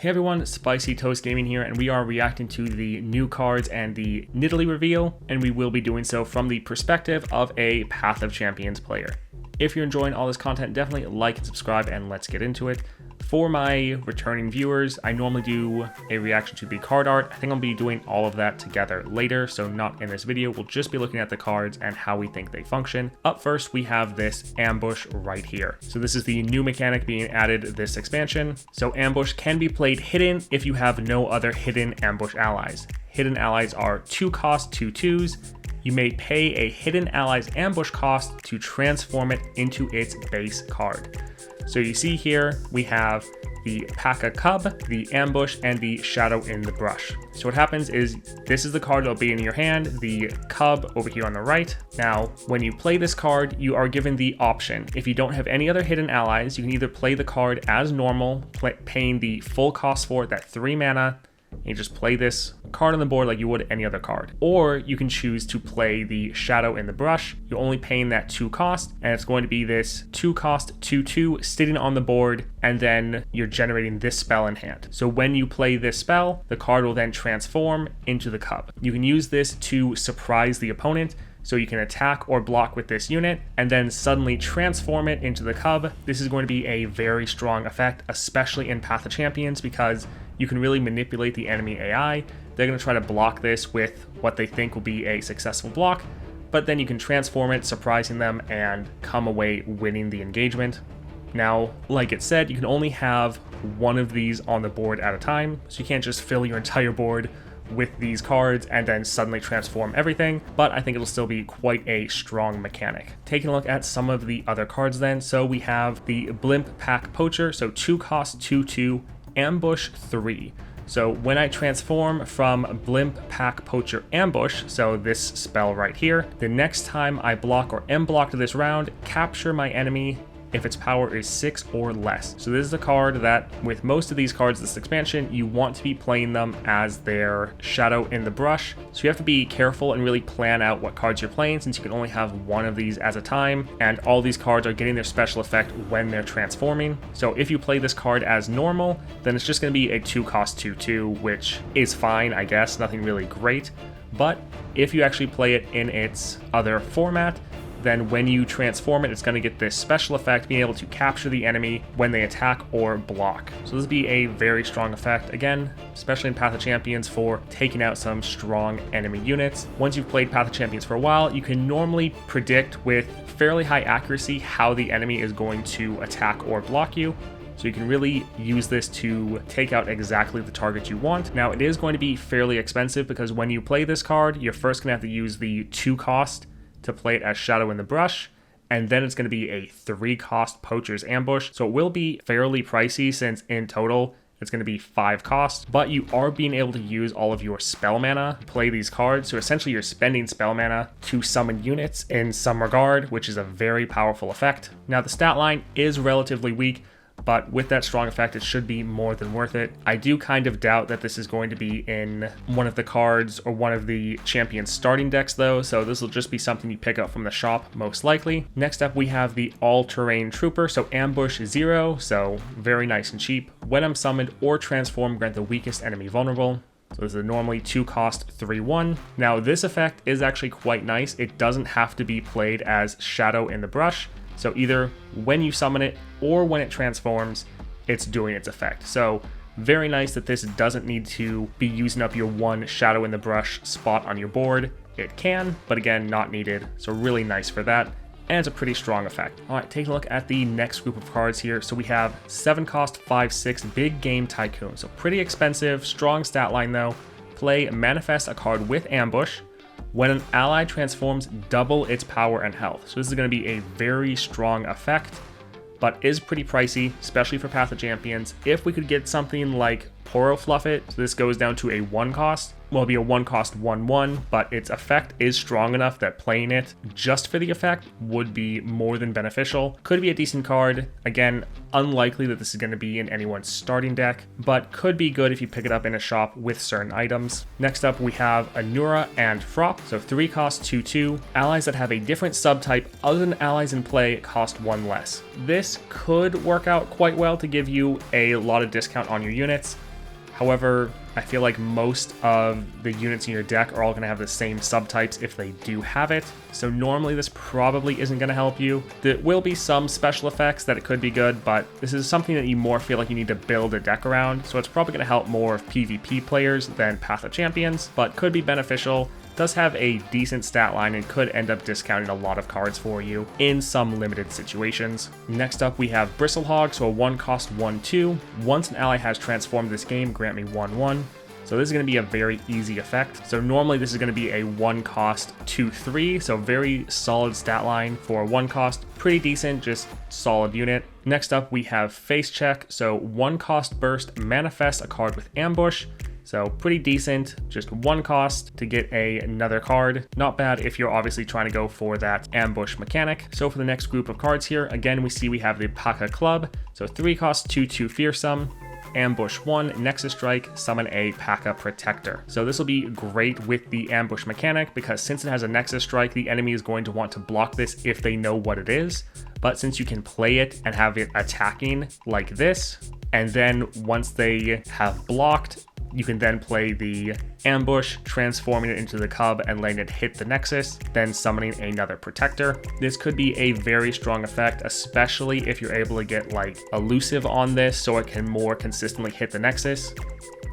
Hey everyone, Spicy Toast Gaming here, and we are reacting to the new cards and the Nidalee reveal, and we will be doing so from the perspective of a Path of Champions player. If you're enjoying all this content, definitely like and subscribe, and let's get into it. For my returning viewers, I normally do a reaction to the card art. I think I'll be doing all of that together later, so not in this video. We'll just be looking at the cards and how we think they function. Up first, we have this ambush right here. So this is the new mechanic being added this expansion. So ambush can be played hidden if you have no other hidden ambush allies. Hidden allies are 2-cost 2/2s. You may pay a hidden ally's ambush cost to transform it into its base card. So you see here, we have the P.A.K.A. Cub, the Ambush, and the Shadow in the Brush. So what happens is, this is the card that'll be in your hand, the Cub over here on the right. Now, when you play this card, you are given the option. If you don't have any other hidden allies, you can either play the card as normal, paying the full cost for it, that 3 mana, and you just play this card on the board like you would any other card. Or you can choose to play the Shadow in the Brush. You're only paying that 2 cost, and it's going to be this 2-cost 2/2 sitting on the board, and then you're generating this spell in hand. So when you play this spell, the card will then transform into the Cub. You can use this to surprise the opponent, so you can attack or block with this unit and then suddenly transform it into the Cub. This is going to be a very strong effect, especially in Path of Champions, because you can really manipulate the enemy AI. They're going to try to block this with what they think will be a successful block, but then you can transform it, surprising them, and come away winning the engagement. Now, like it said, you can only have one of these on the board at a time, so you can't just fill your entire board with these cards and then suddenly transform everything, but I think it'll still be quite a strong mechanic. Taking a look at some of the other cards then, so we have the Blimp Pack Poacher, so 2-cost 2/2, Ambush 3. So when I transform from Blimp Pack Poacher Ambush, so this spell right here, the next time I block or am blocked this round, capture my enemy if its power is 6 or less. So this is a card that, with most of these cards this expansion, you want to be playing them as their Shadow in the Brush. So you have to be careful and really plan out what cards you're playing, since you can only have one of these at a time, and all these cards are getting their special effect when they're transforming. So if you play this card as normal, then it's just going to be a 2-cost 2/2, which is fine, I guess, nothing really great. But if you actually play it in its other format, then when you transform it, it's going to get this special effect, being able to capture the enemy when they attack or block. So this will be a very strong effect, again, especially in Path of Champions, for taking out some strong enemy units. Once you've played Path of Champions for a while, you can normally predict with fairly high accuracy how the enemy is going to attack or block you. So you can really use this to take out exactly the target you want. Now, it is going to be fairly expensive, because when you play this card, you're first going to have to use the 2-cost to play it as Shadow in the Brush, and then it's going to be a 3-cost Poacher's Ambush. So it will be fairly pricey, since in total it's going to be 5 costs, but you are being able to use all of your spell mana to play these cards. So essentially you're spending spell mana to summon units in some regard, which is a very powerful effect. Now the stat line is relatively weak, but with that strong effect, it should be more than worth it. I do kind of doubt that this is going to be in one of the cards or one of the champion starting decks though, so this will just be something you pick up from the shop most likely. Next up, we have the All-Terrain Trooper, so Ambush 0, so very nice and cheap. When I'm summoned or transformed, grant the weakest enemy vulnerable. So this is normally 2-cost 3/1. Now this effect is actually quite nice. It doesn't have to be played as Shadow in the Brush. So either when you summon it or when it transforms, it's doing its effect. So very nice that this doesn't need to be using up your one Shadow in the Brush spot on your board. It can, but again, not needed. So really nice for that. And it's a pretty strong effect. All right, take a look at the next group of cards here. So we have 7-cost 5/6 Big Game Tycoon. So pretty expensive, strong stat line though. Play Manifest a card with Ambush. When an ally transforms, double its power and health. So this is going to be a very strong effect, but is pretty pricey, especially for Path of Champions. If we could get something like Poro Fluff It, so this goes down to a 1-cost, well, it'll be a 1-cost 1/1, but its effect is strong enough that playing it just for the effect would be more than beneficial. Could be a decent card. Again, unlikely that this is going to be in anyone's starting deck, but could be good if you pick it up in a shop with certain items. Next up, we have Anura and Frop, so 3-cost 2/2. Allies that have a different subtype other than allies in play cost 1 less. This could work out quite well to give you a lot of discount on your units. However, I feel like most of the units in your deck are all going to have the same subtypes if they do have it. So normally this probably isn't going to help you. There will be some special effects that it could be good, but this is something that you more feel like you need to build a deck around. So it's probably going to help more of PvP players than Path of Champions, but could be beneficial. Does have a decent stat line and could end up discounting a lot of cards for you in some limited situations. Next up we have Bristlehog, so a 1-cost 1/2. Once an ally has transformed this game, grant me 1/1. So this is going to be a very easy effect. So normally this is going to be a 1-cost 2/3, so very solid stat line for 1-cost. Pretty decent, just solid unit. Next up we have Face Check, so 1-cost burst, manifest a card with ambush. So pretty decent, just 1 cost to get another card. Not bad if you're obviously trying to go for that ambush mechanic. So for the next group of cards here, again, we have the P.A.K.A. Club. So 3 cost 2/2 Fearsome. Ambush 1, Nexus Strike, summon a P.A.K.A. Protector. So this will be great with the ambush mechanic because since it has a Nexus Strike, the enemy is going to want to block this if they know what it is. But since you can play it and have it attacking like this, and then once they have blocked, you can then play the ambush, transforming it into the cub and letting it hit the nexus, then summoning another protector. This could be a very strong effect, especially if you're able to get like elusive on this so it can more consistently hit the nexus.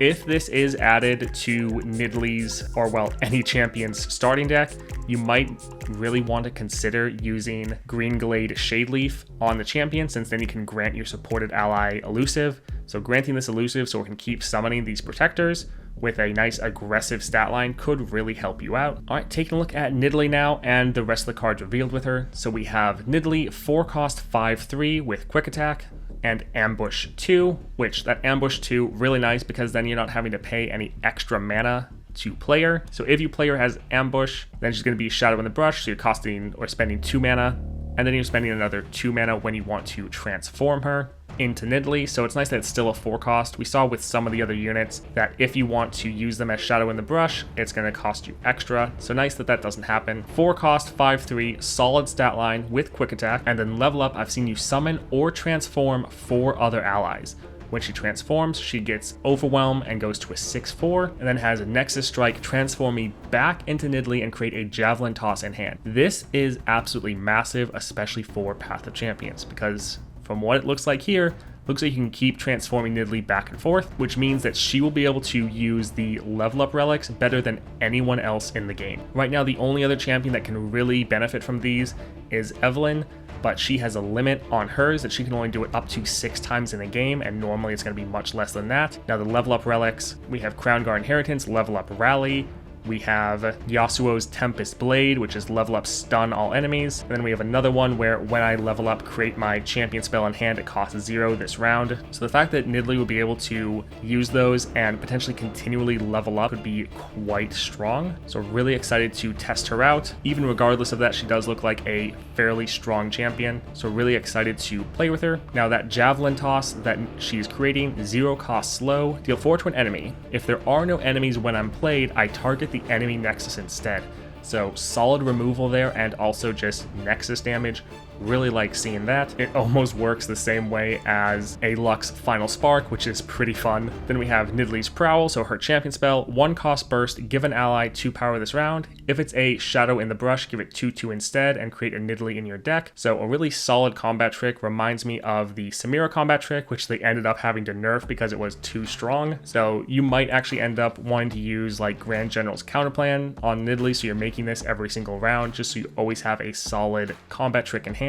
If this is added to Nidalee's, or well, any champion's starting deck, you might really want to consider using Green Glade Shadeleaf on the champion, since then you can grant your supported ally elusive. So granting this elusive so it can keep summoning these protectors with a nice aggressive stat line could really help you out. All right, taking a look at Nidalee now and the rest of the cards revealed with her. So we have Nidalee, 4-cost 5/3 with quick attack, and Ambush 2, which that Ambush 2, really nice because then you're not having to pay any extra mana to player. So if your player has Ambush, then she's going to be Shadow in the Brush, so you're costing or spending 2 mana, and then you're spending another 2 mana when you want to transform her into Nidalee. So it's nice that it's still a 4-cost. We saw with some of the other units that if you want to use them as Shadow in the Brush, it's going to cost you extra. So nice that that doesn't happen. 4-cost 5/3, solid stat line with quick attack, and then level up, I've seen you summon or transform 4 other allies. When she transforms, she gets Overwhelm and goes to a 6/4, and then has a Nexus Strike, transform me back into Nidalee and create a Javelin Toss in hand. This is absolutely massive, especially for Path of Champions, because from what it looks like here, looks like you can keep transforming Nidalee back and forth, which means that she will be able to use the level up relics better than anyone else in the game. Right now, the only other champion that can really benefit from these is Evelyn, but she has a limit on hers that she can only do it up to 6 times in a game, and normally it's going to be much less than that. Now the level up relics, we have Crown Guard Inheritance, level up Rally. We have Yasuo's Tempest Blade, which is level up stun all enemies. And then we have another one where when I level up, create my champion spell in hand, it costs 0 this round. So the fact that Nidalee will be able to use those and potentially continually level up would be quite strong. So really excited to test her out. Even regardless of that, she does look like a fairly strong champion. So really excited to play with her. Now that Javelin Toss that she's creating, 0-cost slow, deal 4 to an enemy. If there are no enemies when I'm played, I target the enemy nexus instead. So solid removal there, and also just nexus damage. Really like seeing that. It almost works the same way as a Lux Final Spark, which is pretty fun. Then we have Nidalee's Prowl, so her champion spell, 1-cost burst, give an ally 2 power this round. If it's a Shadow in the Brush, give it 2/2 instead and create a Nidalee in your deck. So a really solid combat trick, reminds me of the Samira combat trick, which they ended up having to nerf because it was too strong. So you might actually end up wanting to use like Grand General's Counterplan on Nidalee, so you're making this every single round just so you always have a solid combat trick in hand.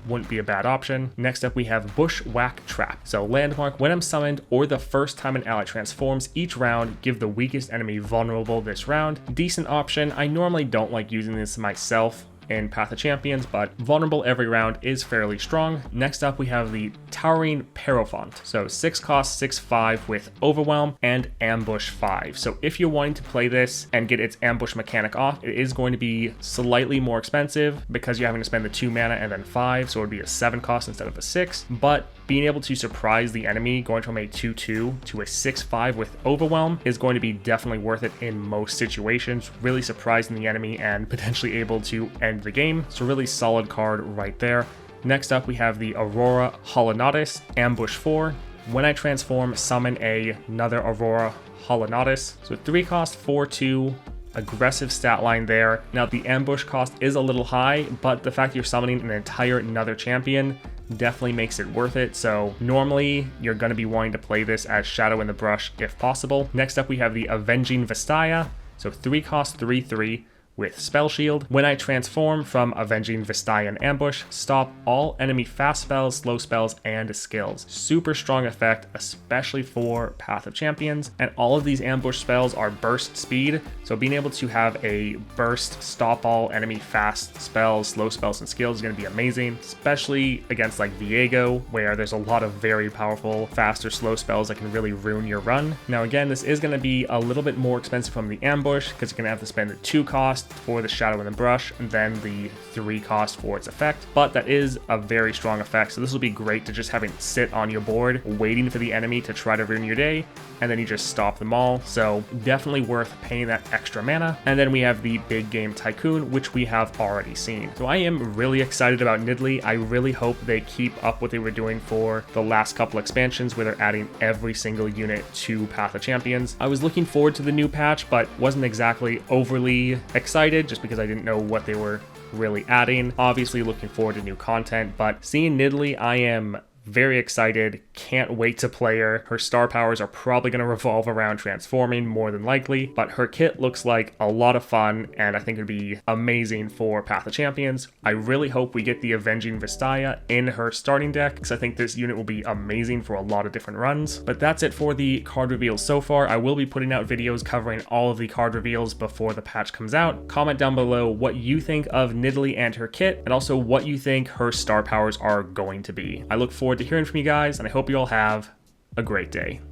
Wouldn't be a bad option. Next up we have Bushwhack Trap. So landmark, when I'm summoned or the first time an ally transforms each round, give the weakest enemy vulnerable this round. Decent option. I normally don't like using this myself in Path of Champions, but vulnerable every round is fairly strong. Next up we have the Towering Parophant. So 6-cost 6/5 with Overwhelm and Ambush 5. So if you're wanting to play this and get its ambush mechanic off, it is going to be slightly more expensive because you're having to spend the 2 mana and then 5, so it would be a 7-cost instead of a 6. But being able to surprise the enemy, going from a 2/2 to a 6/5 with Overwhelm, is going to be definitely worth it in most situations. Really surprising the enemy and potentially able to end the game. So really solid card right there. Next up we have the Aurora Holonatus, Ambush 4. When I transform, summon another Aurora Holonatus. So 3 cost, 4/2, aggressive stat line there. Now the ambush cost is a little high, but the fact you're summoning an entire another champion definitely makes it worth it. So normally you're going to be wanting to play this as Shadow in the Brush if possible. Next up we have the Avenging Vastaya. So 3 cost, 3/3 with Spell Shield. When I transform from Avenging Vastaya and Ambush, stop all enemy fast spells, slow spells, and skills. Super strong effect, especially for Path of Champions. And all of these ambush spells are burst speed, so being able to have a burst stop all enemy fast spells, slow spells, and skills is going to be amazing, especially against like Viego, where there's a lot of very powerful fast or slow spells that can really ruin your run. Now again, this is going to be a little bit more expensive from the Ambush, because you're going to have to spend the 2 cost for the Shadow in the Brush and then the 3 cost for its effect, but that is a very strong effect, so this will be great to just having it sit on your board waiting for the enemy to try to ruin your day, and then you just stop them all. So definitely worth paying that extra mana. And then we have the Big Game Tycoon, which we have already seen. So I am really excited about Nidalee. I really hope they keep up what they were doing for the last couple expansions, where they're adding every single unit to Path of Champions. I was looking forward to the new patch, but wasn't exactly overly excited just because I didn't know what they were really adding. Obviously looking forward to new content, but seeing Nidalee, I am very excited, can't wait to play her. Her star powers are probably going to revolve around transforming more than likely, but her kit looks like a lot of fun, and I think it'd be amazing for Path of Champions. I really hope we get the Avenging Vastaya in her starting deck, because I think this unit will be amazing for a lot of different runs. But that's it for the card reveals so far. I will be putting out videos covering all of the card reveals before the patch comes out. Comment down below what you think of Nidalee and her kit, and also what you think her star powers are going to be. I look forward to hearing from you guys, and I hope you all have a great day.